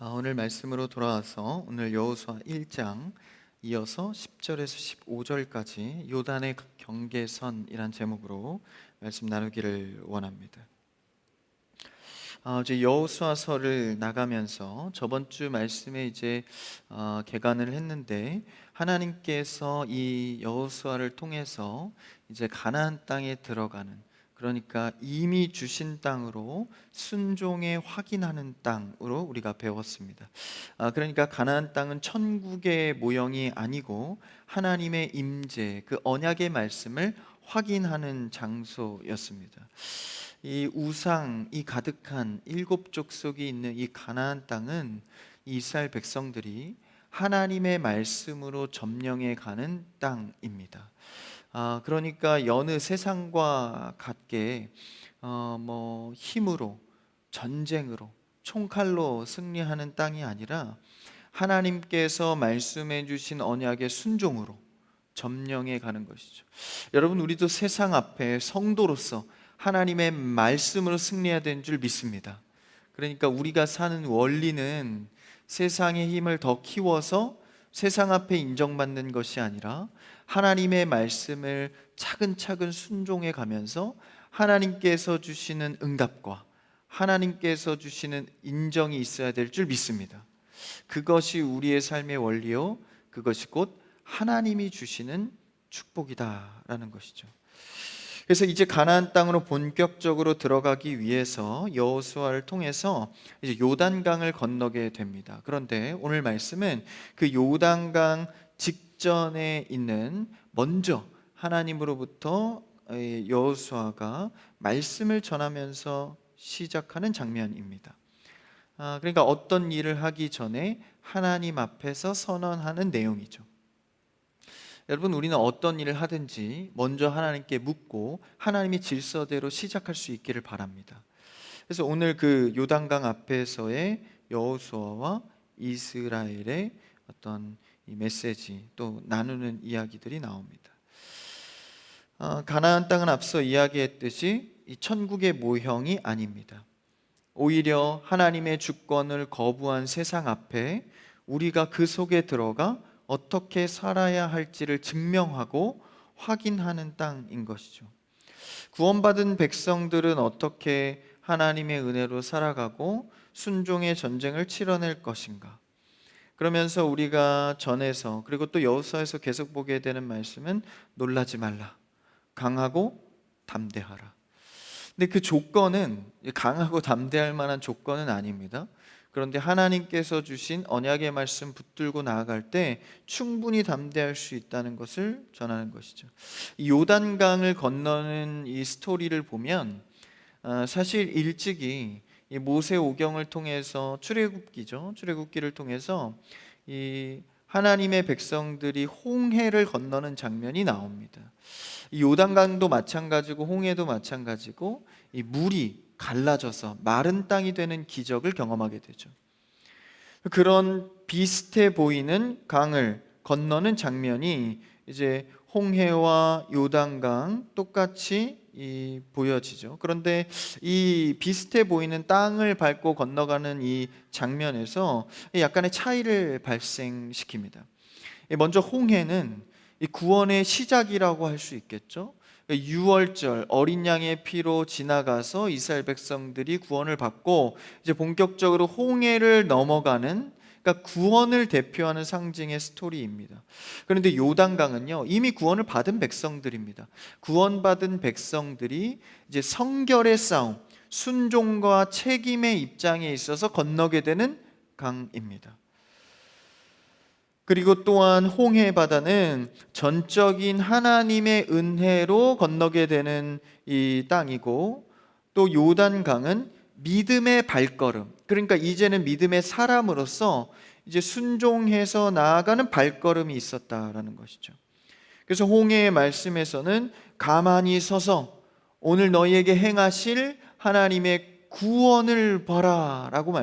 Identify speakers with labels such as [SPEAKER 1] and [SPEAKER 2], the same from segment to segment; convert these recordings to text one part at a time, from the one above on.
[SPEAKER 1] 오늘 말씀으로 돌아와서 오늘 여호수아 1장 이어서 10절에서 15절까지 요단의 경계선이란 제목으로 말씀 나누기를 원합니다. 이제 여호수아서를 나가면서 저번 주 말씀에 이제 개관을 했는데, 하나님께서 이 여호수아를 통해서 이제 가나안 땅에 들어가는, 그러니까 이미 주신 땅으로 순종에 확인하는 땅으로 우리가 배웠습니다. 그러니까 가나안 땅은 천국의 모형이 아니고 하나님의 임재, 그 언약의 말씀을 확인하는 장소였습니다. 이 우상이 가득한 일곱 족속이 있는 이 가나안 땅은 이스라엘 백성들이 하나님의 말씀으로 점령해 가는 땅입니다. 그러니까 여느 세상과 같게 힘으로, 전쟁으로, 총칼로 승리하는 땅이 아니라 하나님께서 말씀해 주신 언약의 순종으로 점령해 가는 것이죠. 여러분, 우리도 세상 앞에 성도로서 하나님의 말씀으로 승리해야 되는 줄 믿습니다. 그러니까 우리가 사는 원리는 세상의 힘을 더 키워서 세상 앞에 인정받는 것이 아니라 하나님의 말씀을 차근차근 순종해 가면서 하나님께서 주시는 응답과 하나님께서 주시는 인정이 있어야 될 줄 믿습니다. 그것이 우리의 삶의 원리요, 그것이 곧 하나님이 주시는 축복이다라는 것이죠. 그래서 이제 가나안 땅으로 본격적으로 들어가기 위해서 여호수아를 통해서 이제 요단강을 건너게 됩니다. 그런데 오늘 말씀은 그 요단강 직전에 있는, 먼저 하나님으로부터 여호수아가 말씀을 전하면서 시작하는 장면입니다. 그러니까 어떤 일을 하기 전에 하나님 앞에서 선언하는 내용이죠. 여러분, 우리는 어떤 일을 하든지 먼저 하나님께 묻고 하나님의 질서대로 시작할 수 있기를 바랍니다. 그래서 오늘 그 요단강 앞에서의 여호수아와 이스라엘의 어떤 이 메시지, 또 나누는 이야기들이 나옵니다. 가나안 땅은 앞서 이야기했듯이 이 천국의 모형이 아닙니다. 오히려 하나님의 주권을 거부한 세상 앞에 우리가 그 속에 들어가 어떻게 살아야 할지를 증명하고 확인하는 땅인 것이죠. 구원받은 백성들은 어떻게 하나님의 은혜로 살아가고 순종의 전쟁을 치러낼 것인가? 그러면서 우리가 전에서, 그리고 또 여호수아에서 계속 보게 되는 말씀은 놀라지 말라, 강하고 담대하라. 근데 그 조건은 강하고 담대할 만한 조건은 아닙니다. 그런데 하나님께서 주신 언약의 말씀 붙들고 나아갈 때 충분히 담대할 수 있다는 것을 전하는 것이죠. 이 요단강을 건너는 이 스토리를 보면 사실 일찍이 이 모세오경을 통해서 출애굽기를 통해서 이 하나님의 백성들이 홍해를 건너는 장면이 나옵니다. 이 요단강도 마찬가지고 홍해도 마찬가지고 이 물이 갈라져서 마른 땅이 되는 기적을 경험하게 되죠. 그런 비슷해 보이는 강을 건너는 장면이 이제 홍해와 요단강 똑같이 보여지죠. 그런데 이 비슷해 보이는 땅을 밟고 건너가는 이 장면에서 약간의 차이를 발생시킵니다. 먼저 홍해는 이 구원의 시작이라고 할 수 있겠죠. 유월절 어린 양의 피로 지나가서 이스라엘 백성들이 구원을 받고 이제 본격적으로 홍해를 넘어가는, 그러니까 구원을 대표하는 상징의 스토리입니다. 그런데 요단강은요, 이미 구원을 받은 백성들입니다. 구원받은 백성들이 이제 성결의 싸움, 순종과 책임의 입장에 있어서 건너게 되는 강입니다. 그리고 또한 홍해 바다는 전적인 하나님의 은혜로 건너게 되는 이 땅이고, 또 요단강은 믿음의 발걸음, 그러니까 이제는 믿음의 사람으로서 이제 순종해서 나아가는 발걸음이 있었다라는 것이죠. 그래서 홍해의 말씀에서는 가만히 서서 오늘 너희에게 행하실 하나님의 구원을 봐라 라고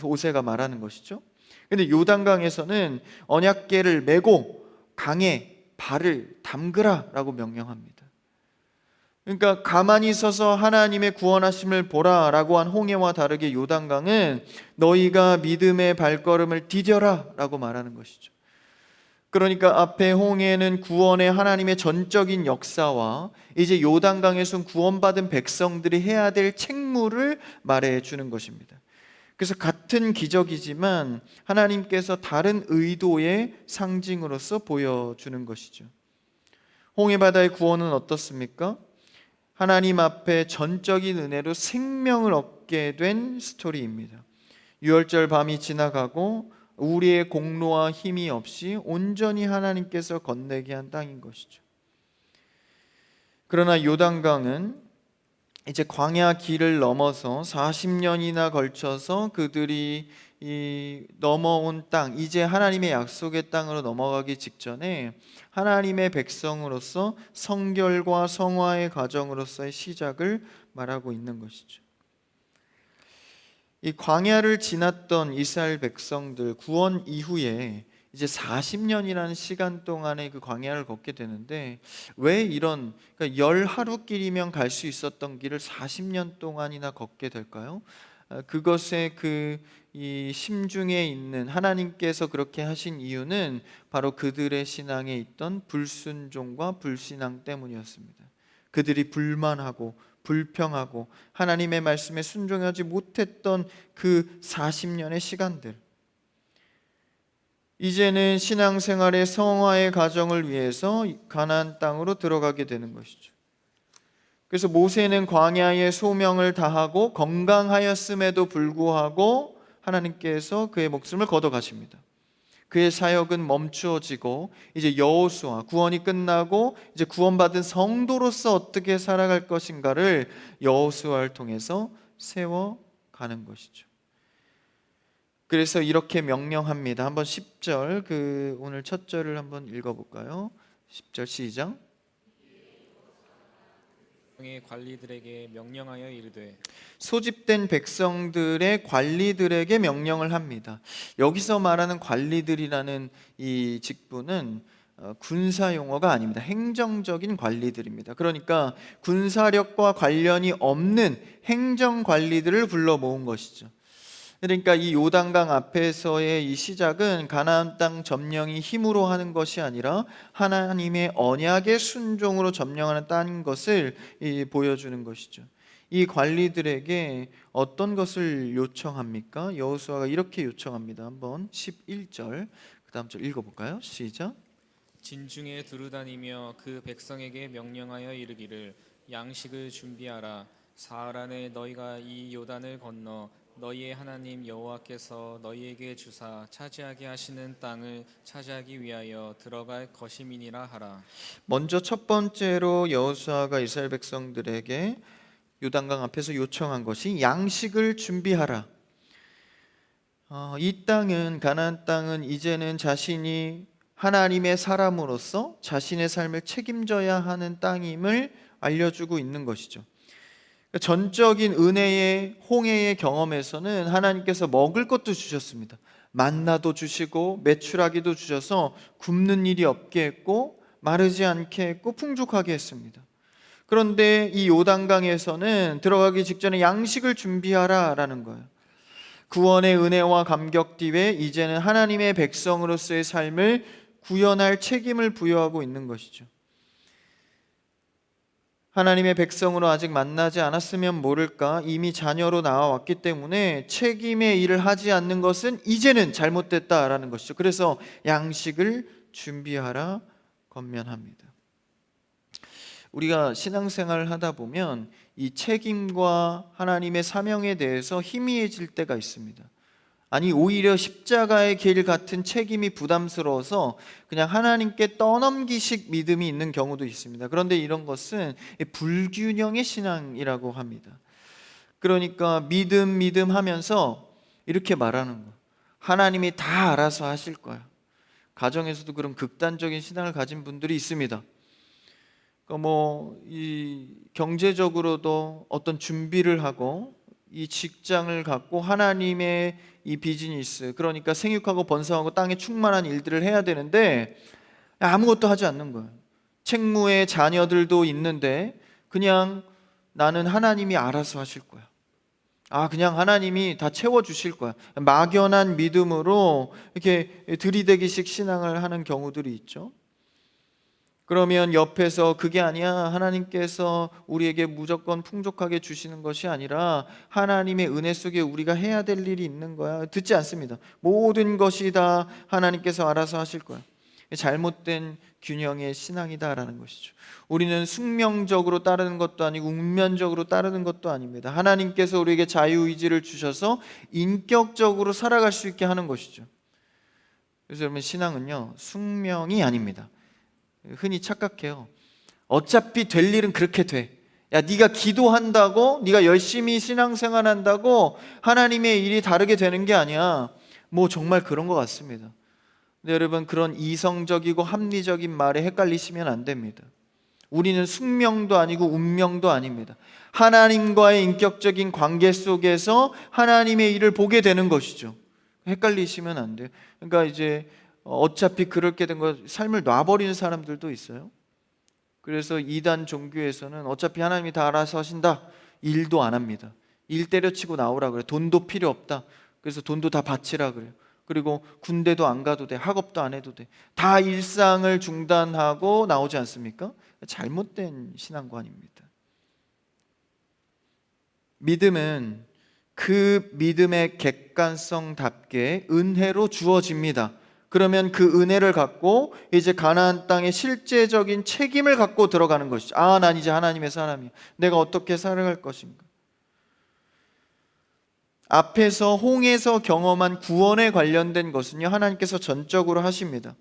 [SPEAKER 1] 오세가 말하는 것이죠. 근데 요단강에서는 언약궤를 메고 강에 발을 담그라 라고 명령합니다. 그러니까 가만히 서서 하나님의 구원하심을 보라라고 한 홍해와 다르게 요단강은 너희가 믿음의 발걸음을 디뎌라 라고 말하는 것이죠. 그러니까 앞에 홍해는 구원의 하나님의 전적인 역사와 이제 요단강에서 구원받은 백성들이 해야 될 책무를 말해 주는 것입니다. 그래서 같은 기적이지만 하나님께서 다른 의도의 상징으로서 보여주는 것이죠. 홍해바다의 구원은 어떻습니까? 하나님 앞에 전적인 은혜로 생명을 얻게 된 스토리입니다. 유월절 밤이 지나가고 우리의 공로와 힘이 없이 온전히 하나님께서 건네게 한 땅인 것이죠. 그러나 요단강은 이제 광야 길을 넘어서 40년이나 걸쳐서 그들이 넘어온 땅, 이제 하나님의 약속의 땅으로 넘어가기 직전에 하나님의 백성으로서 성결과 성화의 과정으로서의 시작을 말하고 있는 것이죠. 이 광야를 지났던 이스라엘 백성들 구원 이후에 이제 40년이라는 시간 동안에 그 광야를 걷게 되는데 왜 이런 그러니까 열 하루길이면 갈 수 있었던 길을 40년 동안이나 걷게 될까요? 그것의 이 심중에 있는 하나님께서 그렇게 하신 이유는 바로 그들의 신앙에 있던 불순종과 불신앙 때문이었습니다. 그들이 불만하고 불평하고 하나님의 말씀에 순종하지 못했던 그 40년의 시간들, 이제는 신앙생활의 성화의 과정을 위해서 가나안 땅으로 들어가게 되는 것이죠. 그래서 모세는 광야에 소명을 다하고 건강하였음에도 불구하고 하나님께서 그의 목숨을 걷어가십니다. 그의 사역은 멈추어지고 이제 여호수아 구원이 끝나고 이제 구원받은 성도로서 어떻게 살아갈 것인가를 여호수아를 통해서 세워가는 것이죠. 그래서 이렇게 명령합니다. 한번 10절 오늘 첫 절을 한번 읽어볼까요? 10절 시작.
[SPEAKER 2] 관리들에게 명령하여 이르되,
[SPEAKER 1] 소집된 백성들의 관리들에게 명령을 합니다. 여기서 말하는 관리들이라는 이 직분은 군사 용어가 아닙니다. 행정적인 관리들입니다. 그러니까 군사력과 관련이 없는 행정 관리들을 불러 모은 것이죠. 그러니까 이 요단강 앞에서의 이 시작은 가나안 땅 점령이 힘으로 하는 것이 아니라 하나님의 언약의 순종으로 점령하는 땅인 것을 보여주는 것이죠. 이 관리들에게 어떤 것을 요청합니까? 여호수아가 이렇게 요청합니다. 한번 11절 그 다음 절 읽어볼까요? 시작.
[SPEAKER 2] 진중에 두루다니며 그 백성에게 명령하여 이르기를, 양식을 준비하라. 사흘 안에 너희가 이 요단을 건너 너희의 하나님 여호와께서 너희에게 주사 차지하게 하시는 땅을 차지하기 위하여 들어갈 것임이니라 하라.
[SPEAKER 1] 먼저 첫 번째로 여호수아가 이스라엘 백성들에게 요단강 앞에서 요청한 것이 양식을 준비하라. 이 땅은 가나안 땅은 이제는 자신이 하나님의 사람으로서 자신의 삶을 책임져야 하는 땅임을 알려주고 있는 것이죠. 전적인 은혜의 홍해의 경험에서는 하나님께서 먹을 것도 주셨습니다. 만나도 주시고 메추라기도 주셔서 굶는 일이 없게 했고 마르지 않게 했고 풍족하게 했습니다. 그런데 이 요단강에서는 들어가기 직전에 양식을 준비하라라는 거예요. 구원의 은혜와 감격 뒤에 이제는 하나님의 백성으로서의 삶을 구현할 책임을 부여하고 있는 것이죠. 하나님의 백성으로 아직 만나지 않았으면 모를까 이미 자녀로 나와왔기 때문에 책임의 일을 하지 않는 것은 이제는 잘못됐다라는 것이죠. 그래서 양식을 준비하라 권면합니다. 우리가 신앙생활을 하다 보면 이 책임과 하나님의 사명에 대해서 희미해질 때가 있습니다. 아니 오히려 십자가의 길 같은 책임이 부담스러워서 그냥 하나님께 떠넘기식 믿음이 있는 경우도 있습니다. 그런데 이런 것은 불균형의 신앙이라고 합니다. 그러니까 믿음 하면서 이렇게 말하는 거. 하나님이 다 알아서 하실 거야. 가정에서도 그런 극단적인 신앙을 가진 분들이 있습니다. 그러니까 이 경제적으로도 어떤 준비를 하고 이 직장을 갖고 하나님의 이 비즈니스, 그러니까 생육하고 번성하고 땅에 충만한 일들을 해야 되는데 아무것도 하지 않는 거예요. 책무의 자녀들도 있는데 그냥 나는 하나님이 알아서 하실 거야. 그냥 하나님이 다 채워주실 거야. 막연한 믿음으로 이렇게 들이대기식 신앙을 하는 경우들이 있죠. 그러면 옆에서 그게 아니야. 하나님께서 우리에게 무조건 풍족하게 주시는 것이 아니라 하나님의 은혜 속에 우리가 해야 될 일이 있는 거야. 듣지 않습니다. 모든 것이 다 하나님께서 알아서 하실 거야. 잘못된 균형의 신앙이다라는 것이죠. 우리는 숙명적으로 따르는 것도 아니고 운면적으로 따르는 것도 아닙니다. 하나님께서 우리에게 자유의지를 주셔서 인격적으로 살아갈 수 있게 하는 것이죠. 그래서 여러분, 신앙은요, 숙명이 아닙니다. 흔히 착각해요. 어차피 될 일은 그렇게 돼. 야, 네가 기도한다고, 네가 열심히 신앙생활한다고 하나님의 일이 다르게 되는 게 아니야. 뭐 정말 그런 것 같습니다. 근데 여러분, 그런 이성적이고 합리적인 말에 헷갈리시면 안 됩니다. 우리는 숙명도 아니고 운명도 아닙니다. 하나님과의 인격적인 관계 속에서 하나님의 일을 보게 되는 것이죠. 헷갈리시면 안 돼요. 그러니까 이제 어차피 그렇게 된 거 삶을 놔버리는 사람들도 있어요. 그래서 이단 종교에서는 어차피 하나님이 다 알아서 하신다, 일도 안 합니다. 일 때려치고 나오라 그래요. 돈도 필요 없다. 그래서 돈도 다 바치라 그래요. 그리고 군대도 안 가도 돼. 학업도 안 해도 돼. 다 일상을 중단하고 나오지 않습니까? 잘못된 신앙관입니다. 믿음은 그 믿음의 객관성답게 은혜로 주어집니다. 그러면 그 은혜를 갖고 이제 가나안 땅에 실제적인 책임을 갖고 들어가는 것이죠. 난 이제 하나님의 사람이야. 내가 어떻게 살아갈 것인가. 앞에서 홍해에서 경험한 구원에 관련된 것은요, 하나님께서 전적으로 하십니다.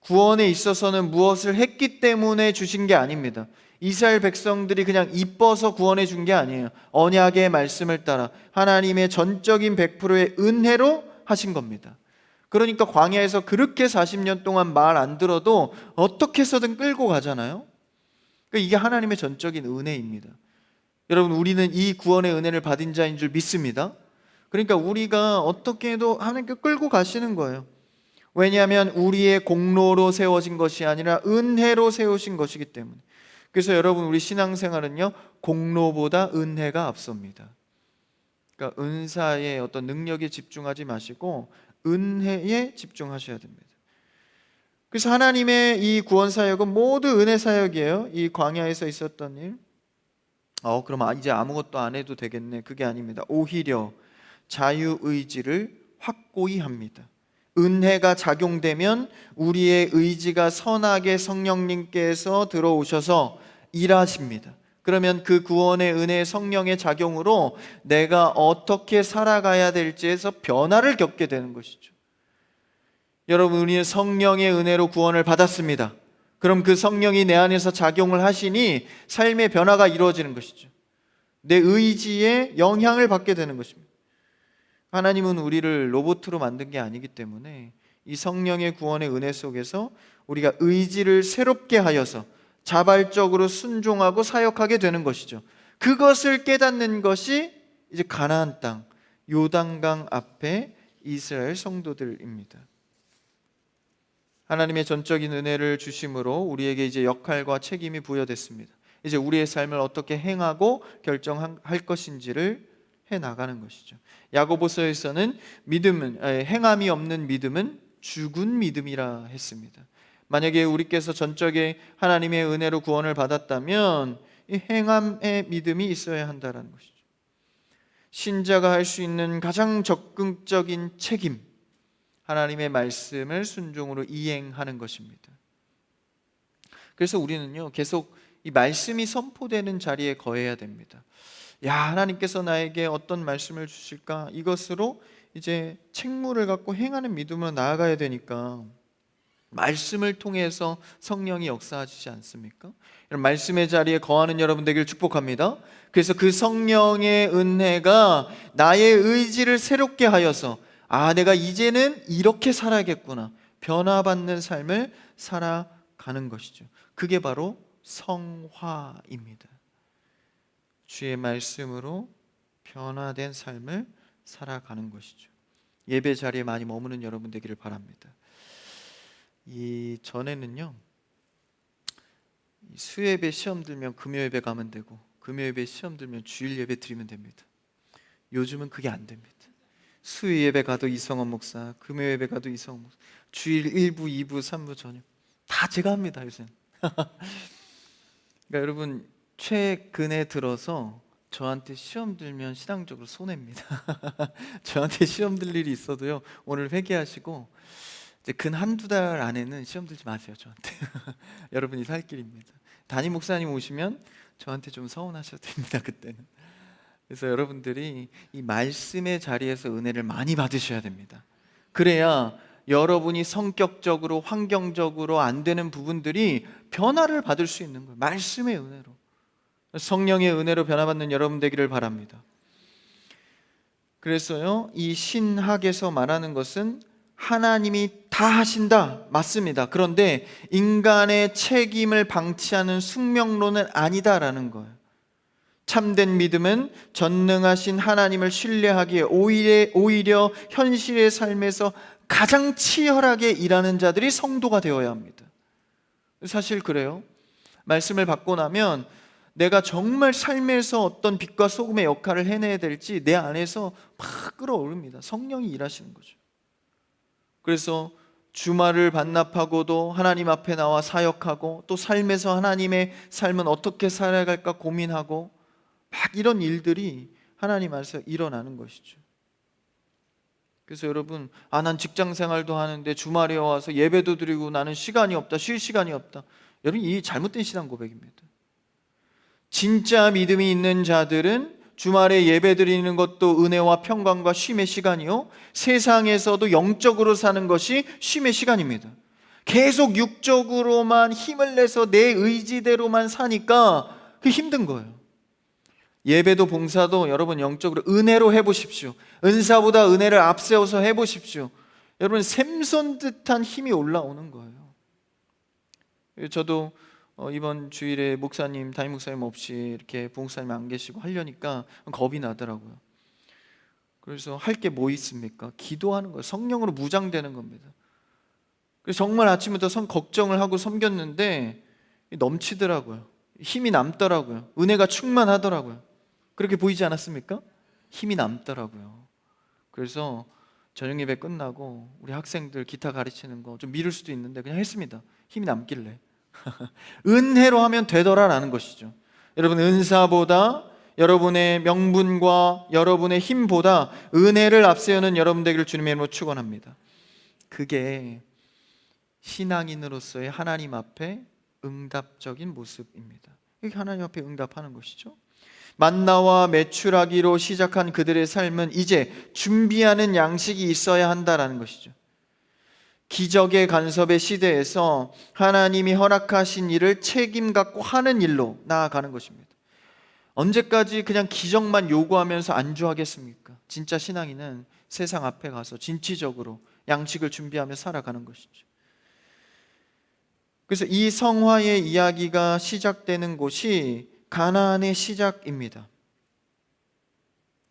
[SPEAKER 1] 구원에 있어서는 무엇을 했기 때문에 주신 게 아닙니다. 이스라엘 백성들이 그냥 이뻐서 구원해 준 게 아니에요. 언약의 말씀을 따라 하나님의 전적인 100%의 은혜로 하신 겁니다. 그러니까 광야에서 그렇게 40년 동안 말 안 들어도 어떻게 해서든 끌고 가잖아요. 그러니까 이게 하나님의 전적인 은혜입니다. 여러분, 우리는 이 구원의 은혜를 받은 자인 줄 믿습니다. 그러니까 우리가 어떻게 해도 하나님께 끌고 가시는 거예요. 왜냐하면 우리의 공로로 세워진 것이 아니라 은혜로 세우신 것이기 때문에. 그래서 여러분, 우리 신앙생활은요, 공로보다 은혜가 앞섭니다. 그러니까 은사의 어떤 능력에 집중하지 마시고 은혜에 집중하셔야 됩니다. 그래서 하나님의 이 구원 사역은 모두 은혜 사역이에요. 이 광야에서 있었던 일. 그럼 이제 아무것도 안 해도 되겠네. 그게 아닙니다. 오히려 자유의지를 확고히 합니다. 은혜가 작용되면 우리의 의지가 선하게 성령님께서 들어오셔서 일하십니다. 그러면 그 구원의 은혜의 성령의 작용으로 내가 어떻게 살아가야 될지에서 변화를 겪게 되는 것이죠. 여러분, 우리는 성령의 은혜로 구원을 받았습니다. 그럼 그 성령이 내 안에서 작용을 하시니 삶의 변화가 이루어지는 것이죠. 내 의지에 영향을 받게 되는 것입니다. 하나님은 우리를 로봇으로 만든 게 아니기 때문에 이 성령의 구원의 은혜 속에서 우리가 의지를 새롭게 하여서 자발적으로 순종하고 사역하게 되는 것이죠. 그것을 깨닫는 것이 이제 가나안 땅, 요단강 앞에 이스라엘 성도들입니다. 하나님의 전적인 은혜를 주심으로 우리에게 이제 역할과 책임이 부여됐습니다. 이제 우리의 삶을 어떻게 행하고 결정할 것인지를 해 나가는 것이죠. 야고보서에서는 행함이 없는 믿음은 죽은 믿음이라 했습니다. 만약에 우리께서 전적인 하나님의 은혜로 구원을 받았다면 이 행함의 믿음이 있어야 한다는 것이죠. 신자가 할 수 있는 가장 적극적인 책임, 하나님의 말씀을 순종으로 이행하는 것입니다. 그래서 우리는요, 계속 이 말씀이 선포되는 자리에 거해야 됩니다. 하나님께서 나에게 어떤 말씀을 주실까? 이것으로 이제 책무를 갖고 행하는 믿음으로 나아가야 되니까 말씀을 통해서 성령이 역사하시지 않습니까? 말씀의 자리에 거하는 여러분 되기를 축복합니다. 그래서 그 성령의 은혜가 나의 의지를 새롭게 하여서 내가 이제는 이렇게 살아야겠구나, 변화받는 삶을 살아가는 것이죠. 그게 바로 성화입니다. 주의 말씀으로 변화된 삶을 살아가는 것이죠. 예배 자리에 많이 머무는 여러분 되기를 바랍니다. 이 전에는요, 수예배 시험 들면 금요예배 가면 되고, 금요예배 시험 들면 주일 예배 드리면 됩니다. 요즘은 그게 안 됩니다. 수요예배 가도 이성원 목사, 금요예배 가도 이성원 목사, 주일 1부, 2부, 3부 저녁 다 제가 합니다 요새는. 그러니까 여러분, 최근에 들어서 저한테 시험 들면 신앙적으로 손해입니다. 저한테 시험 들 일이 있어도요, 오늘 회개하시고 이제 근 한두 달 안에는 시험 들지 마세요 저한테. 여러분이 살 길입니다. 담임 목사님 오시면 저한테 좀 서운하셔도 됩니다 그때는. 그래서 여러분들이 이 말씀의 자리에서 은혜를 많이 받으셔야 됩니다. 그래야 여러분이 성격적으로, 환경적으로 안 되는 부분들이 변화를 받을 수 있는 거예요. 말씀의 은혜로, 성령의 은혜로 변화받는 여러분 되기를 바랍니다. 그래서요, 이 신학에서 말하는 것은 하나님이 다 하신다, 맞습니다. 그런데 인간의 책임을 방치하는 숙명론은 아니다라는 거예요. 참된 믿음은 전능하신 하나님을 신뢰하기에 오히려 현실의 삶에서 가장 치열하게 일하는 자들이 성도가 되어야 합니다. 사실 그래요. 말씀을 받고 나면 내가 정말 삶에서 어떤 빛과 소금의 역할을 해내야 될지 내 안에서 막 끌어오릅니다. 성령이 일하시는 거죠. 그래서 주말을 반납하고도 하나님 앞에 나와 사역하고, 또 삶에서 하나님의 삶은 어떻게 살아갈까 고민하고, 막 이런 일들이 하나님 안에서 일어나는 것이죠. 그래서 여러분, 난 직장 생활도 하는데 주말에 와서 예배도 드리고 나는 시간이 없다, 쉴 시간이 없다. 여러분, 이 잘못된 신앙 고백입니다. 진짜 믿음이 있는 자들은 주말에 예배 드리는 것도 은혜와 평강과 쉼의 시간이요, 세상에서도 영적으로 사는 것이 쉼의 시간입니다. 계속 육적으로만 힘을 내서 내 의지대로만 사니까 그게 힘든 거예요. 예배도 봉사도 여러분 영적으로 은혜로 해보십시오. 은사보다 은혜를 앞세워서 해보십시오. 여러분, 샘솟 듯한 힘이 올라오는 거예요. 저도 이번 주일에 목사님, 담임 목사님 없이 이렇게 부목사님 안 계시고 하려니까 겁이 나더라고요. 그래서 할 게 뭐 있습니까? 기도하는 거예요. 성령으로 무장되는 겁니다. 그래서 정말 아침부터 걱정을 하고 섬겼는데 넘치더라고요. 힘이 남더라고요. 은혜가 충만하더라고요. 그렇게 보이지 않았습니까? 힘이 남더라고요. 그래서 저녁 예배 끝나고 우리 학생들 기타 가르치는 거 좀 미룰 수도 있는데 그냥 했습니다. 힘이 남길래. 은혜로 하면 되더라라는 것이죠. 여러분, 은사보다, 여러분의 명분과 여러분의 힘보다 은혜를 앞세우는 여러분 되기를 주님의 이름으로 축원합니다. 그게 신앙인으로서의 하나님 앞에 응답적인 모습입니다. 이게 하나님 앞에 응답하는 것이죠. 만나와 메추라기로 시작한 그들의 삶은 이제 준비하는 양식이 있어야 한다라는 것이죠. 기적의 간섭의 시대에서 하나님이 허락하신 일을 책임 갖고 하는 일로 나아가는 것입니다. 언제까지 그냥 기적만 요구하면서 안주하겠습니까? 진짜 신앙인은 세상 앞에 가서 진취적으로 양식을 준비하며 살아가는 것이죠. 그래서 이 성화의 이야기가 시작되는 곳이 가나안의 시작입니다.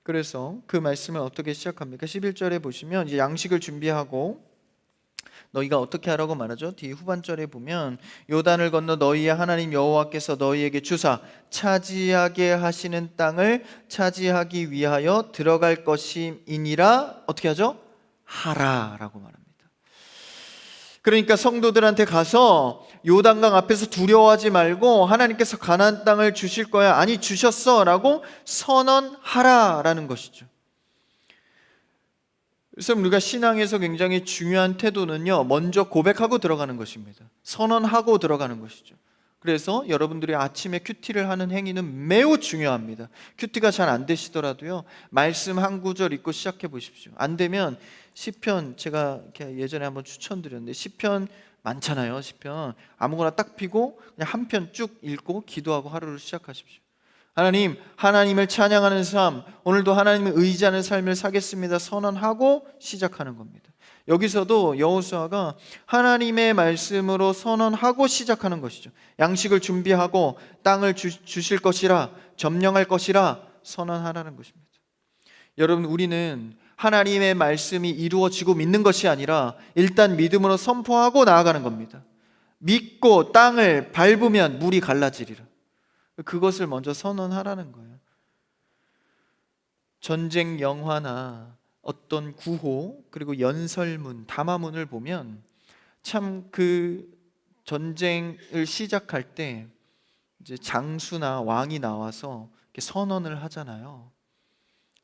[SPEAKER 1] 그래서 그 말씀을 어떻게 시작합니까? 11절에 보시면 이제 양식을 준비하고 너희가 어떻게 하라고 말하죠? 뒤 후반절에 보면 요단을 건너 너희의 하나님 여호와께서 너희에게 주사 차지하게 하시는 땅을 차지하기 위하여 들어갈 것이니라 어떻게 하죠? 하라라고 말합니다. 그러니까 성도들한테 가서 요단강 앞에서 두려워하지 말고 하나님께서 가나안 땅을 주실 거야, 아니 주셨어 라고 선언하라라는 것이죠. 그래서 우리가 신앙에서 굉장히 중요한 태도는요, 먼저 고백하고 들어가는 것입니다. 선언하고 들어가는 것이죠. 그래서 여러분들이 아침에 큐티를 하는 행위는 매우 중요합니다. 큐티가 잘 안 되시더라도요, 말씀 한 구절 읽고 시작해 보십시오. 안 되면 시편, 제가 예전에 한번 추천드렸는데 시편 많잖아요. 시편 아무거나 딱 피고 그냥 한 편 쭉 읽고 기도하고 하루를 시작하십시오. 하나님을 찬양하는 삶, 오늘도 하나님을 의지하는 삶을 사겠습니다 선언하고 시작하는 겁니다. 여기서도 여호수아가 하나님의 말씀으로 선언하고 시작하는 것이죠. 양식을 준비하고 땅을 주실 것이라, 점령할 것이라 선언하라는 것입니다. 여러분, 우리는 하나님의 말씀이 이루어지고 믿는 것이 아니라 일단 믿음으로 선포하고 나아가는 겁니다. 믿고 땅을 밟으면 물이 갈라지리라. 그것을 먼저 선언하라는 거예요. 전쟁 영화나 어떤 구호, 그리고 연설문, 담화문을 보면 참 그 전쟁을 시작할 때 이제 장수나 왕이 나와서 이렇게 선언을 하잖아요.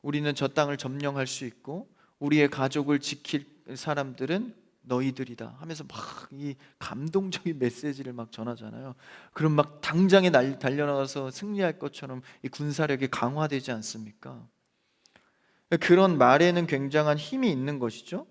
[SPEAKER 1] 우리는 저 땅을 점령할 수 있고 우리의 가족을 지킬 사람들은 너희들이다 하면서 막 이 감동적인 메시지를 막 전하잖아요. 그럼 막 당장에 달려나가서 승리할 것처럼 이 군사력이 강화되지 않습니까? 그런 말에는 굉장한 힘이 있는 것이죠.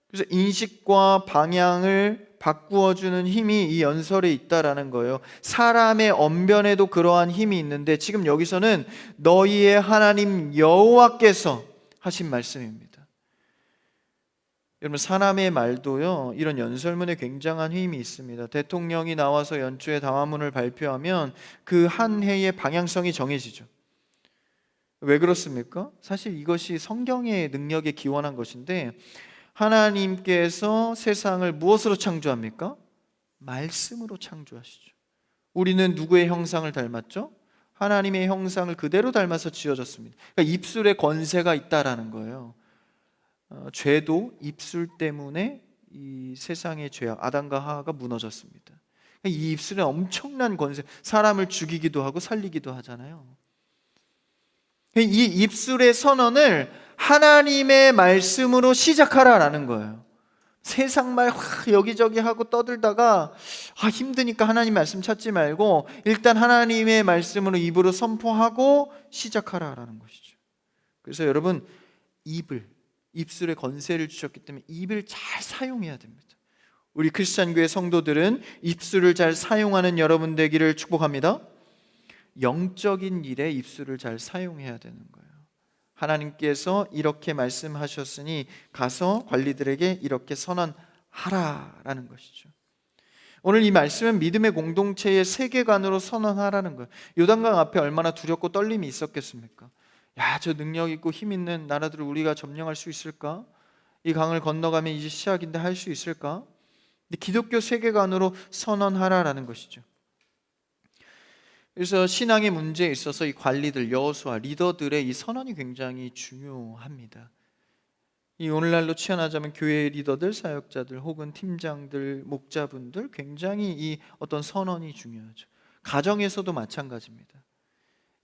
[SPEAKER 1] 그래서 인식과 방향을 바꾸어주는 힘이 이 연설에 있다라는 거예요. 사람의 언변에도 그러한 힘이 있는데 지금 여기서는 너희의 하나님 여호와께서 하신 말씀입니다. 여러분, 사람의 말도요, 이런 연설문에 굉장한 힘이 있습니다. 대통령이 나와서 연초에 담화문을 발표하면 그 한 해의 방향성이 정해지죠. 왜 그렇습니까? 사실 이것이 성경의 능력에 기원한 것인데, 하나님께서 세상을 무엇으로 창조합니까? 말씀으로 창조하시죠. 우리는 누구의 형상을 닮았죠? 하나님의 형상을 그대로 닮아서 지어졌습니다. 그러니까 입술에 권세가 있다라는 거예요. 죄도 입술 때문에 이 세상의 죄악, 아담과 하와가 무너졌습니다. 이 입술에 엄청난 권세, 사람을 죽이기도 하고 살리기도 하잖아요. 이 입술의 선언을 하나님의 말씀으로 시작하라라는 거예요. 세상 말 여기저기 하고 떠들다가 힘드니까 하나님 말씀 찾지 말고 일단 하나님의 말씀으로 입으로 선포하고 시작하라라는 것이죠. 그래서 여러분, 입술에 권세를 주셨기 때문에 입을 잘 사용해야 됩니다. 우리 크리스찬교회 성도들은 입술을 잘 사용하는 여러분 되기를 축복합니다. 영적인 일에 입술을 잘 사용해야 되는 거예요. 하나님께서 이렇게 말씀하셨으니 가서 관리들에게 이렇게 선언하라라는 것이죠. 오늘 이 말씀은 믿음의 공동체의 세계관으로 선언하라는 거예요. 요단강 앞에 얼마나 두렵고 떨림이 있었겠습니까? 저 능력 있고 힘 있는 나라들을 우리가 점령할 수 있을까? 이 강을 건너가면 이제 시작인데 할 수 있을까? 근데 기독교 세계관으로 선언하라라는 것이죠. 그래서 신앙의 문제에 있어서 이 관리들, 여호수아, 리더들의 이 선언이 굉장히 중요합니다. 이 오늘날로 치환하자면 교회 리더들, 사역자들 혹은 팀장들, 목자분들 굉장히 이 어떤 선언이 중요하죠. 가정에서도 마찬가지입니다.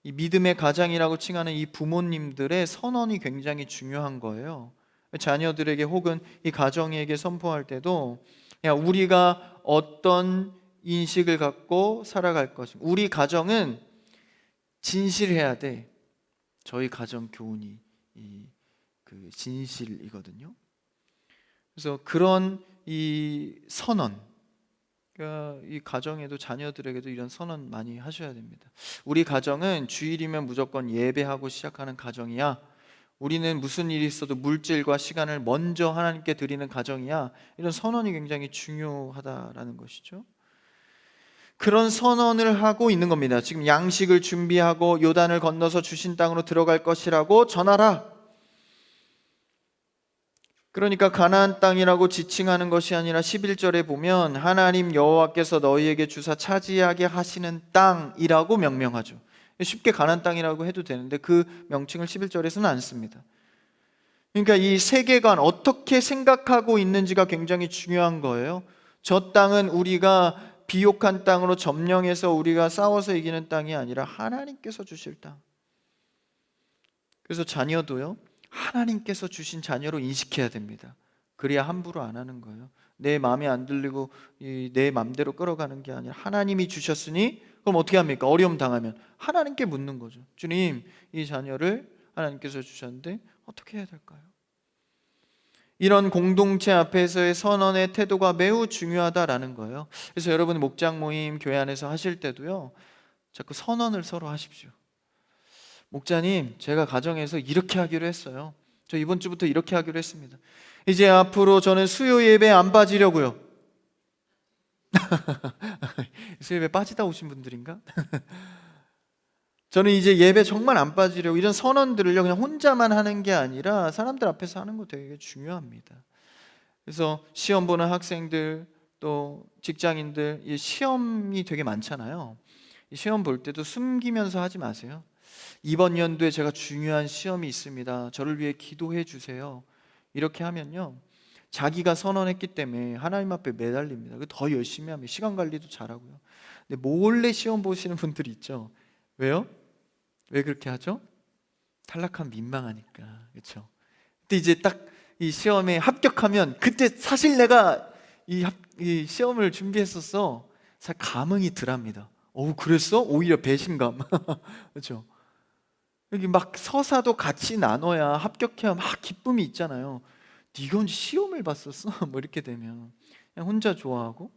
[SPEAKER 1] 이 믿음의 가장이라고 칭하는 이 부모님들의 선언이 굉장히 중요한 거예요. 자녀들에게 혹은 이 가정에게 선포할 때도 우리가 어떤 인식을 갖고 살아갈 것인가, 우리 가정은 진실해야 돼. 저희 가정 교훈이 그 진실이거든요. 그래서 그런 이 선언, 그러니까 이 가정에도 자녀들에게도 이런 선언 많이 하셔야 됩니다. 우리 가정은 주일이면 무조건 예배하고 시작하는 가정이야. 우리는 무슨 일이 있어도 물질과 시간을 먼저 하나님께 드리는 가정이야. 이런 선언이 굉장히 중요하다라는 것이죠. 그런 선언을 하고 있는 겁니다. 지금 양식을 준비하고 요단을 건너서 주신 땅으로 들어갈 것이라고 전하라. 그러니까 가나안 땅이라고 지칭하는 것이 아니라 11절에 보면 하나님 여호와께서 너희에게 주사 차지하게 하시는 땅이라고 명명하죠. 쉽게 가나안 땅이라고 해도 되는데 그 명칭을 11절에서는 안 씁니다. 그러니까 이 세계관, 어떻게 생각하고 있는지가 굉장히 중요한 거예요. 저 땅은 우리가 비옥한 땅으로 점령해서 우리가 싸워서 이기는 땅이 아니라 하나님께서 주실 땅. 그래서 자녀도요, 하나님께서 주신 자녀로 인식해야 됩니다. 그래야 함부로 안 하는 거예요. 내 마음에 안 들리고 내 마음대로 끌어가는 게 아니라 하나님이 주셨으니 그럼 어떻게 합니까? 어려움 당하면 하나님께 묻는 거죠. 주님, 이 자녀를 하나님께서 주셨는데 어떻게 해야 될까요? 이런 공동체 앞에서의 선언의 태도가 매우 중요하다라는 거예요. 그래서 여러분 목장 모임 교회 안에서 하실 때도요, 자꾸 선언을 서로 하십시오. 목자님, 제가 가정에서 이렇게 하기로 했어요. 저 이번 주부터 이렇게 하기로 했습니다. 이제 앞으로 저는 수요 예배 안 빠지려고요. 수요 예배 빠지다 오신 분들인가? 저는 이제 예배 정말 안 빠지려고, 이런 선언들을요 그냥 혼자만 하는 게 아니라 사람들 앞에서 하는 거 되게 중요합니다. 그래서 시험 보는 학생들, 또 직장인들 이 시험이 되게 많잖아요. 이 시험 볼 때도 숨기면서 하지 마세요. 이번 연도에 제가 중요한 시험이 있습니다. 저를 위해 기도해 주세요. 이렇게 하면요, 자기가 선언했기 때문에 하나님 앞에 매달립니다. 더 열심히 하면 시간 관리도 잘하고요. 근데 몰래 시험 보시는 분들이 있죠. 왜요? 왜 그렇게 하죠? 탈락하면 민망하니까. 그렇죠? 근데 이제 딱 이 시험에 합격하면 그때 사실 내가 이 시험을 준비했었어. 사실 감흥이 덜합니다. 그랬어? 오히려 배신감. 그렇죠? 여기 막 서사도 같이 나눠야 합격해야 막 기쁨이 있잖아요. 네가 언제 시험을 봤었어? 뭐 이렇게 되면 그냥 혼자 좋아하고.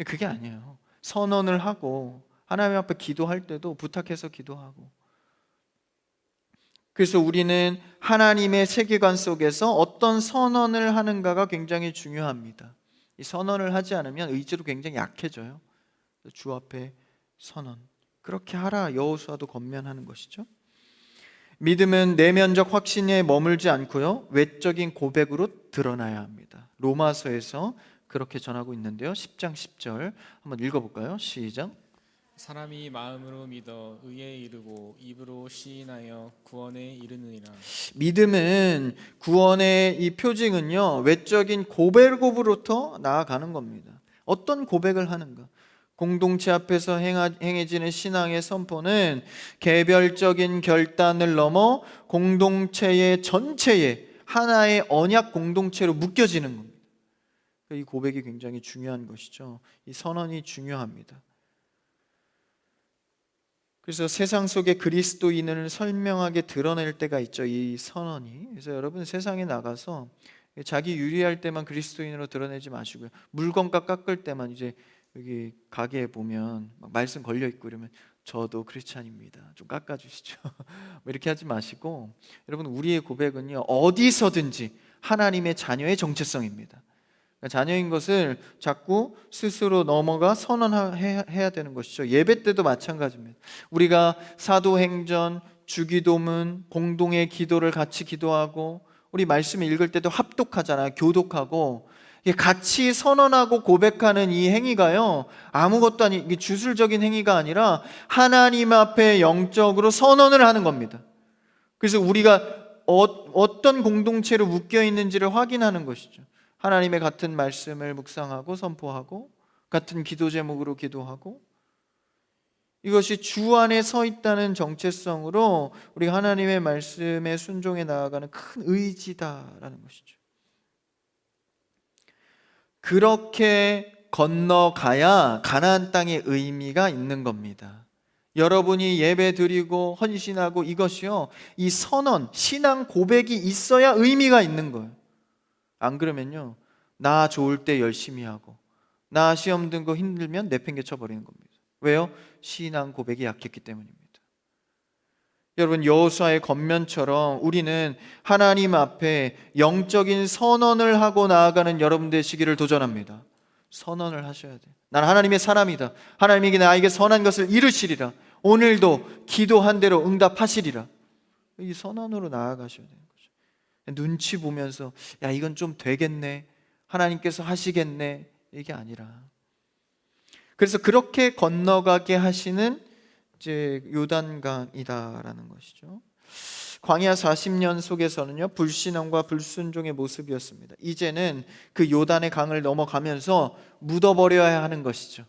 [SPEAKER 1] 그게 아니에요. 선언을 하고 하나님 앞에 기도할 때도 부탁해서 기도하고. 그래서 우리는 하나님의 세계관 속에서 어떤 선언을 하는가가 굉장히 중요합니다. 이 선언을 하지 않으면 의지로 굉장히 약해져요. 주 앞에 선언, 그렇게 하라 여호수아도 권면하는 것이죠. 믿음은 내면적 확신에 머물지 않고요, 외적인 고백으로 드러나야 합니다. 로마서에서 그렇게 전하고 있는데요, 10장 10절 한번 읽어볼까요? 시작.
[SPEAKER 2] 사람이 마음으로 믿어 의에 이르고 입으로 시인하여 구원에 이르느니라.
[SPEAKER 1] 믿음은 구원의 이 표징은요, 외적인 고백으로부터 나아가는 겁니다. 어떤 고백을 하는가? 공동체 앞에서 행해지는 신앙의 선포는 개별적인 결단을 넘어 공동체의 전체의 하나의 언약 공동체로 묶여지는 겁니다. 이 고백이 굉장히 중요한 것이죠. 이 선언이 중요합니다. 그래서 세상 속에 그리스도인을 선명하게 드러낼 때가 있죠, 이 선언이. 그래서 여러분, 세상에 나가서 자기 유리할 때만 그리스도인으로 드러내지 마시고요, 물건값 깎을 때만 이제 여기 가게에 보면 막 말씀 걸려 있고 이러면 저도 크리스찬입니다, 좀 깎아주시죠. 뭐 이렇게 하지 마시고, 여러분, 우리의 고백은요, 어디서든지 하나님의 자녀의 정체성입니다. 자녀인 것을 자꾸 스스로 넘어가 선언해야 되는 것이죠. 예배 때도 마찬가지입니다. 우리가 사도행전, 주기도문, 공동의 기도를 같이 기도하고, 우리 말씀을 읽을 때도 합독하잖아요. 교독하고. 같이 선언하고 고백하는 이 행위가요, 아무것도 아닌, 이게 주술적인 행위가 아니라 하나님 앞에 영적으로 선언을 하는 겁니다. 그래서 우리가 어떤 공동체로 묶여 있는지를 확인하는 것이죠. 하나님의 같은 말씀을 묵상하고 선포하고, 같은 기도 제목으로 기도하고, 이것이 주 안에 서 있다는 정체성으로 우리가 하나님의 말씀에 순종해 나아가는 큰 의지다라는 것이죠. 그렇게 건너가야 가나안 땅의 의미가 있는 겁니다. 여러분이 예배 드리고 헌신하고, 이것이요, 이 선언, 신앙 고백이 있어야 의미가 있는 거예요. 안 그러면요, 나 좋을 때 열심히 하고 나 시험 든 거 힘들면 내팽개쳐 버리는 겁니다. 왜요? 신앙 고백이 약했기 때문입니다. 여러분, 여호수아의 권면처럼 우리는 하나님 앞에 영적인 선언을 하고 나아가는 여러분 되시기를 도전합니다. 선언을 하셔야 돼요. 난 하나님의 사람이다. 하나님이 나에게 선한 것을 이루시리라. 오늘도 기도한 대로 응답하시리라. 이 선언으로 나아가셔야 되는 거죠. 눈치 보면서 야, 이건 좀 되겠네, 하나님께서 하시겠네, 이게 아니라. 그래서 그렇게 건너가게 하시는 이제 요단강이다라는 것이죠. 광야 40년 속에서는요, 불신앙과 불순종의 모습이었습니다. 이제는 그 요단의 강을 넘어가면서 묻어버려야 하는 것이죠.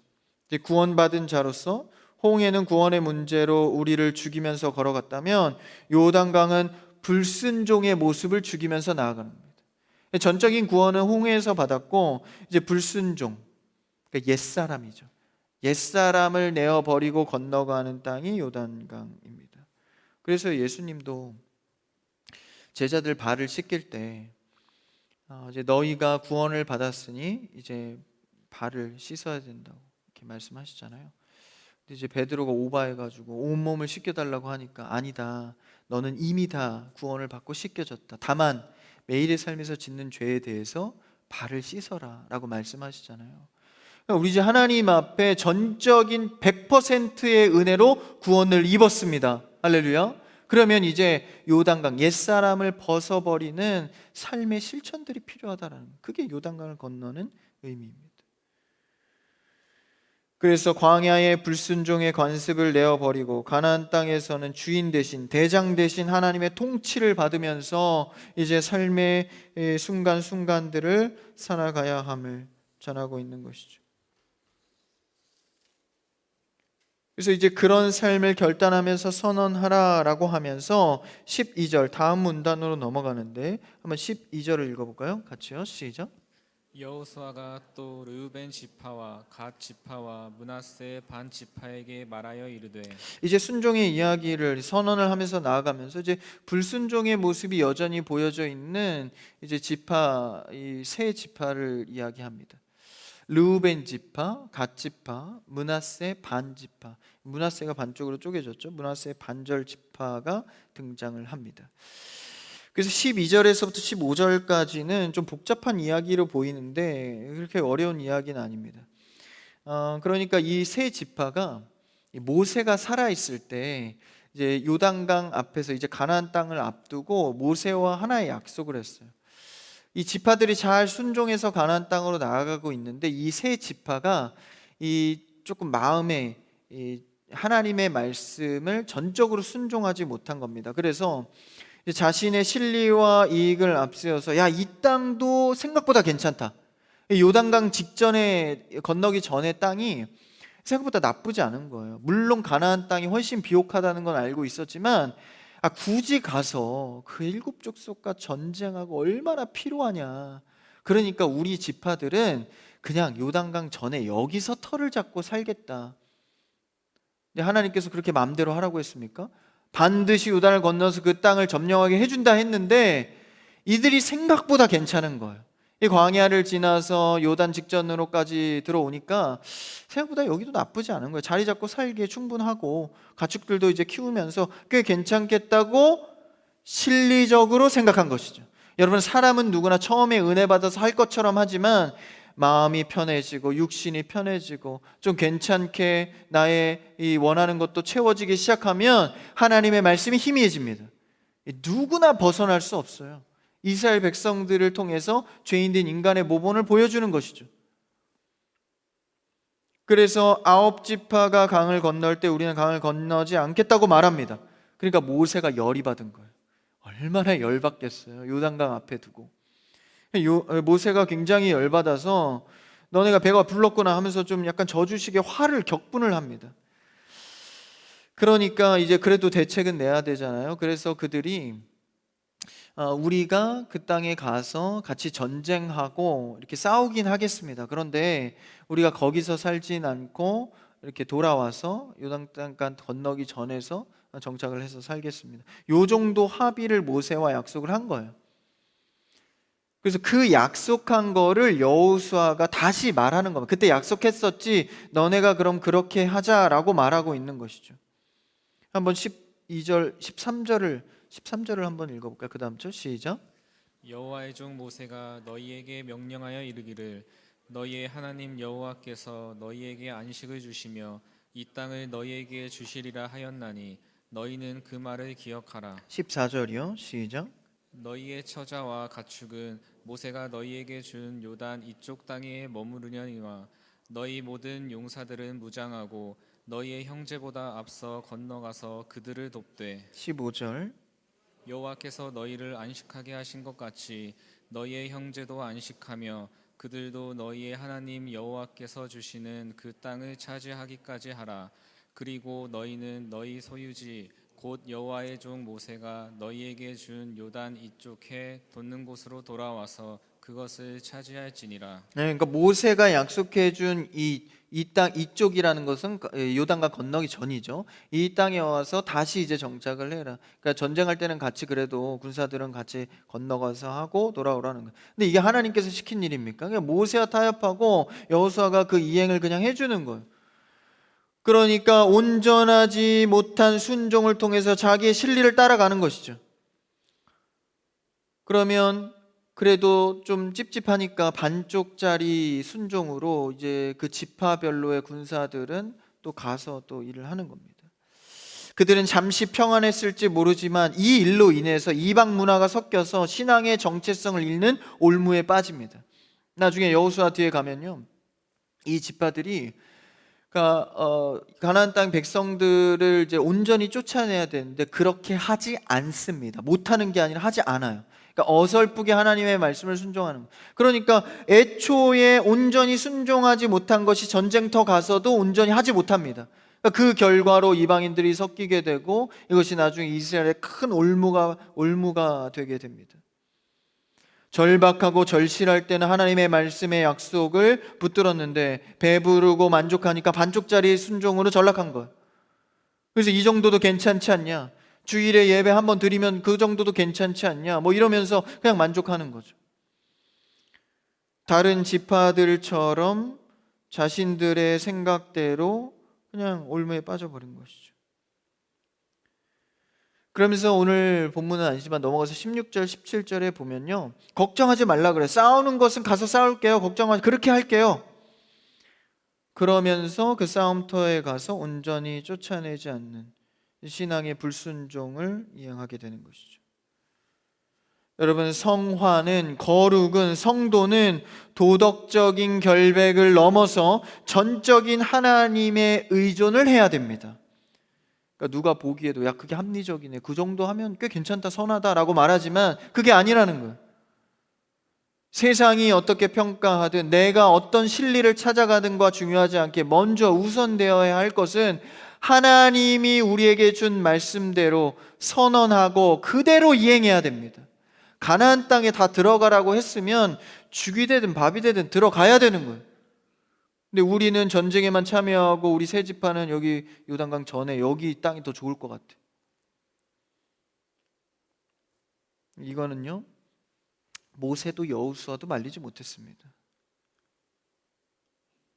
[SPEAKER 1] 이제 구원받은 자로서 홍해는 구원의 문제로 우리를 죽이면서 걸어갔다면, 요단강은 불순종의 모습을 죽이면서 나아가는 겁니다. 전적인 구원은 홍해에서 받았고, 이제 불순종, 그러니까 옛사람이죠. 옛사람을 내어버리고 건너가는 땅이 요단강입니다. 그래서 예수님도 제자들 발을 씻길 때 이제 너희가 구원을 받았으니 이제 발을 씻어야 된다고 이렇게 말씀하시잖아요. 근데 이제 베드로가 오바해가지고 온몸을 씻겨달라고 하니까, 아니다, 너는 이미 다 구원을 받고 씻겨졌다. 다만 매일의 삶에서 짓는 죄에 대해서 발을 씻어라 라고 말씀하시잖아요. 우리 이제 하나님 앞에 전적인 100%의 은혜로 구원을 입었습니다. 할렐루야. 그러면 이제 요단강, 옛사람을 벗어버리는 삶의 실천들이 필요하다라는, 그게 요단강을 건너는 의미입니다. 그래서 광야의 불순종의 관습을 내어버리고 가나안 땅에서는 주인 대신, 대장 대신 하나님의 통치를 받으면서 이제 삶의 순간순간들을 살아가야 함을 전하고 있는 것이죠. 그래서 이제 그런 삶을 결단하면서 선언하라라고 하면서 12절 다음 문단으로 넘어가는데 한번 12절을 읽어볼까요? 같이요. 시작.
[SPEAKER 2] 여호수아가 또 르우벤 지파와 갓 지파와 므낫세 반 지파에게 말하여 이르되
[SPEAKER 1] 이제 순종의 이야기를 선언을 하면서 나아가면서 이제 불순종의 모습이 여전히 보여져 있는 이제 지파, 이 세 지파를 이야기합니다. 르우벤 지파, 갓 지파, 므낫세 반 지파. 므낫세가 반쪽으로 쪼개졌죠. 므낫세 반절 지파가 등장을 합니다. 그래서 12절에서부터 15절까지는 좀 복잡한 이야기로 보이는데 그렇게 어려운 이야기는 아닙니다. 그러니까 이 세 지파가 모세가 살아 있을 때 이제 요단강 앞에서 이제 가나안 땅을 앞두고 모세와 하나의 약속을 했어요. 이 지파들이 잘 순종해서 가나안 땅으로 나아가고 있는데 이 세 지파가 이 조금 마음에 이 하나님의 말씀을 전적으로 순종하지 못한 겁니다. 그래서 자신의 실리와 이익을 앞세워서 야, 이 땅도 생각보다 괜찮다. 요단강 직전에 건너기 전에 땅이 생각보다 나쁘지 않은 거예요. 물론 가나안 땅이 훨씬 비옥하다는 건 알고 있었지만 굳이 가서 그 일곱 족속과 전쟁하고 얼마나 필요하냐. 그러니까 우리 지파들은 그냥 요단강 전에 여기서 터를 잡고 살겠다. 근데 하나님께서 그렇게 마음대로 하라고 했습니까? 반드시 요단을 건너서 그 땅을 점령하게 해준다 했는데 이들이 생각보다 괜찮은 거예요. 이 광야를 지나서 요단 직전으로까지 들어오니까 생각보다 여기도 나쁘지 않은 거예요. 자리 잡고 살기에 충분하고 가축들도 이제 키우면서 꽤 괜찮겠다고 실리적으로 생각한 것이죠. 여러분, 사람은 누구나 처음에 은혜 받아서 할 것처럼 하지만 마음이 편해지고 육신이 편해지고 좀 괜찮게 나의 이 원하는 것도 채워지기 시작하면 하나님의 말씀이 희미해집니다. 누구나 벗어날 수 없어요. 이스라엘 백성들을 통해서 죄인된 인간의 모본을 보여주는 것이죠. 그래서 9지파가 강을 건널 때 우리는 강을 건너지 않겠다고 말합니다. 그러니까 모세가 열이 받은 거예요. 얼마나 열받겠어요. 요단강 앞에 두고 모세가 굉장히 열받아서 너네가 배가 불렀구나 하면서 좀 약간 저주식의 화를 격분을 합니다. 그러니까 이제 그래도 대책은 내야 되잖아요. 그래서 그들이 우리가 그 땅에 가서 같이 전쟁하고 이렇게 싸우긴 하겠습니다. 그런데 우리가 거기서 살진 않고 이렇게 돌아와서 요단강 건너기 전에서 정착을 해서 살겠습니다. 요 정도 합의를 모세와 약속을 한 거예요. 그래서 그 약속한 거를 여호수아가 다시 말하는 겁니다. 그때 약속했었지 너네가 그럼 그렇게 하자라고 말하고 있는 것이죠. 한번 12절, 13절을 한번 읽어볼까요? 그 다음 절 시작.
[SPEAKER 2] 여호와의 종 모세가 너희에게 명령하여 이르기를 너희의 하나님 여호와께서 너희에게 안식을 주시며 이 땅을 너희에게 주시리라 하였나니 너희는 그 말을 기억하라.
[SPEAKER 1] 14절이요. 시작.
[SPEAKER 2] 너희의 처자와 가축은 모세가 너희에게 준 요단 이쪽 땅에 머무르려니와 너희 모든 용사들은 무장하고 너희의 형제보다 앞서 건너가서 그들을 돕되
[SPEAKER 1] 15절.
[SPEAKER 2] 여호와께서 너희를 안식하게 하신 것 같이 너희의 형제도 안식하며 그들도 너희의 하나님 여호와께서 주시는 그 땅을 차지하기까지 하라. 그리고 너희는 너희 소유지 곧 여호와의 종 모세가 너희에게 준 요단 이쪽 해 돋는 곳으로 돌아와서 그것을 차지할지니라.
[SPEAKER 1] 네, 그러니까 모세가 약속해 준 이 땅 이쪽이라는 것은 요단강 건너기 전이죠. 이 땅에 와서 다시 이제 정착을 해라. 그러니까 전쟁할 때는 같이 그래도 군사들은 같이 건너가서 하고 돌아오라는 거예요. 근데 이게 하나님께서 시킨 일입니까? 그냥 모세와 타협하고 여호수아가 그 이행을 그냥 해주는 거예요. 그러니까 온전하지 못한 순종을 통해서 자기의 실리를 따라가는 것이죠. 그러면 그래도 좀 찝찝하니까 반쪽짜리 순종으로 이제 그 지파별로의 군사들은 또 가서 또 일을 하는 겁니다. 그들은 잠시 평안했을지 모르지만 이 일로 인해서 이방 문화가 섞여서 신앙의 정체성을 잃는 올무에 빠집니다. 나중에 여호수아 뒤에 가면요, 이 지파들이 그러니까 가나안 땅 백성들을 이제 온전히 쫓아내야 되는데 그렇게 하지 않습니다. 못하는 게 아니라 하지 않아요. 그러니까 어설프게 하나님의 말씀을 순종하는 거예요. 그러니까 애초에 온전히 순종하지 못한 것이 전쟁터 가서도 온전히 하지 못합니다. 그러니까 그 결과로 이방인들이 섞이게 되고 이것이 나중에 이스라엘의 큰 올무가 되게 됩니다. 절박하고 절실할 때는 하나님의 말씀의 약속을 붙들었는데 배부르고 만족하니까 반쪽짜리 순종으로 전락한 거예요. 그래서 이 정도도 괜찮지 않냐, 주일에 예배 한번 드리면 그 정도도 괜찮지 않냐, 뭐 이러면서 그냥 만족하는 거죠. 다른 지파들처럼 자신들의 생각대로 그냥 올무에 빠져버린 것이죠. 그러면서 오늘 본문은 아니지만 넘어가서 16절 17절에 보면요, 걱정하지 말라 그래. 싸우는 것은 가서 싸울게요. 걱정하지, 그렇게 할게요. 그러면서 그 싸움터에 가서 온전히 쫓아내지 않는 신앙의 불순종을 이행하게 되는 것이죠. 여러분, 성화는, 거룩은, 성도는 도덕적인 결백을 넘어서 전적인 하나님의 의존을 해야 됩니다. 그러니까 누가 보기에도 야, 그게 합리적이네, 그 정도 하면 꽤 괜찮다, 선하다라고 말하지만 그게 아니라는 거예요. 세상이 어떻게 평가하든 내가 어떤 진리를 찾아가든과 중요하지 않게 먼저 우선되어야 할 것은 하나님이 우리에게 준 말씀대로 선언하고 그대로 이행해야 됩니다. 가나안 땅에 다 들어가라고 했으면 죽이 되든 밥이 되든 들어가야 되는 거예요. 근데 우리는 전쟁에만 참여하고 우리 세 지파는 여기 요단강 전에 여기 땅이 더 좋을 것 같아. 이거는요, 모세도 여호수아도 말리지 못했습니다.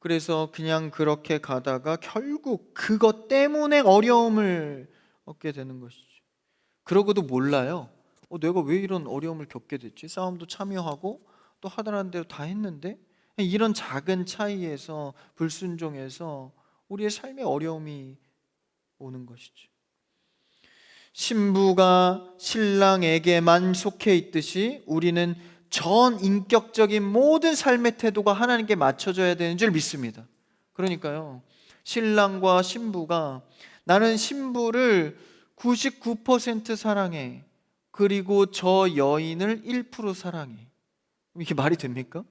[SPEAKER 1] 그래서 그냥 그렇게 가다가 결국 그것 때문에 어려움을 얻게 되는 것이죠. 그러고도 몰라요. 내가 왜 이런 어려움을 겪게 됐지? 싸움도 참여하고 또 하라는 대로 다 했는데. 이런 작은 차이에서, 불순종해서 우리의 삶에 어려움이 오는 것이죠. 신부가 신랑에게만 속해 있듯이 우리는 전 인격적인 모든 삶의 태도가 하나님께 맞춰져야 되는 줄 믿습니다. 그러니까요, 신랑과 신부가, 나는 신부를 99% 사랑해, 그리고 저 여인을 1% 사랑해. 이게 말이 됩니까?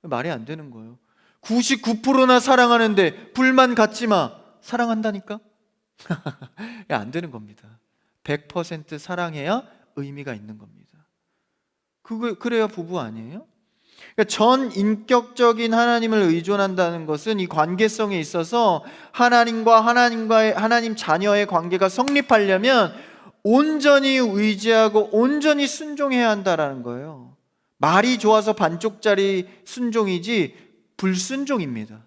[SPEAKER 1] 말이 안 되는 거예요. 99%나 사랑하는데 불만 갖지 마, 사랑한다니까? 안 되는 겁니다. 100% 사랑해야 의미가 있는 겁니다. 그래야 부부 아니에요? 그러니까 전 인격적인 하나님을 의존한다는 것은 이 관계성에 있어서 하나님 자녀의 관계가 성립하려면 온전히 의지하고 온전히 순종해야 한다라는 거예요. 말이 좋아서 반쪽짜리 순종이지 불순종입니다.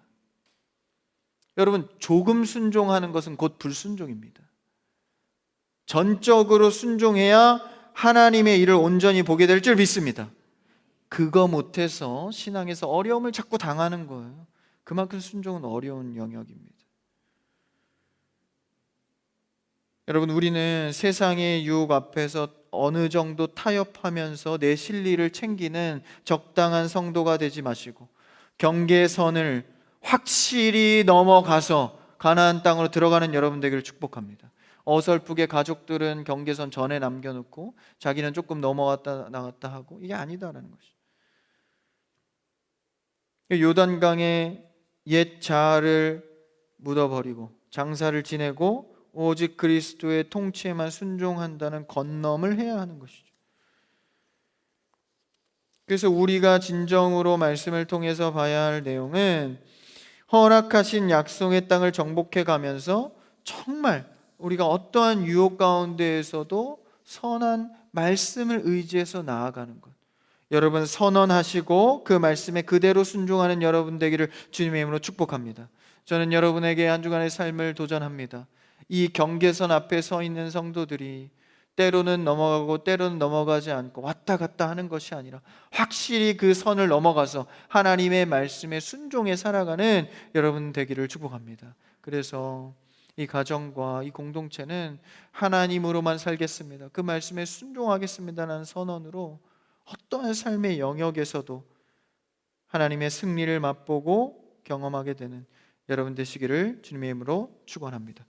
[SPEAKER 1] 여러분, 조금 순종하는 것은 곧 불순종입니다. 전적으로 순종해야 하나님의 일을 온전히 보게 될 줄 믿습니다. 그거 못해서 신앙에서 어려움을 자꾸 당하는 거예요. 그만큼 순종은 어려운 영역입니다. 여러분, 우리는 세상의 유혹 앞에서 어느 정도 타협하면서 내 실리를 챙기는 적당한 성도가 되지 마시고 경계선을 확실히 넘어가서 가나안 땅으로 들어가는 여러분 되기를 축복합니다. 어설프게 가족들은 경계선 전에 남겨놓고 자기는 조금 넘어갔다 나갔다 하고, 이게 아니다라는 것이죠. 요단강에 옛 자아를 묻어버리고 장사를 지내고 오직 그리스도의 통치에만 순종한다는 건넘을 해야 하는 것이죠. 그래서 우리가 진정으로 말씀을 통해서 봐야 할 내용은 허락하신 약속의 땅을 정복해 가면서 정말 우리가 어떠한 유혹 가운데에서도 선한 말씀을 의지해서 나아가는 것. 여러분, 선언하시고 그 말씀에 그대로 순종하는 여러분 되기를 주님의 이름으로 축복합니다. 저는 여러분에게 한 주간의 삶을 도전합니다. 이 경계선 앞에 서 있는 성도들이 때로는 넘어가고 때로는 넘어가지 않고 왔다 갔다 하는 것이 아니라 확실히 그 선을 넘어가서 하나님의 말씀에 순종해 살아가는 여러분 되기를 축복합니다. 그래서 이 가정과 이 공동체는 하나님으로만 살겠습니다, 그 말씀에 순종하겠습니다라는 선언으로 어떠한 삶의 영역에서도 하나님의 승리를 맛보고 경험하게 되는 여러분 되시기를 주님의 이름으로 축원합니다.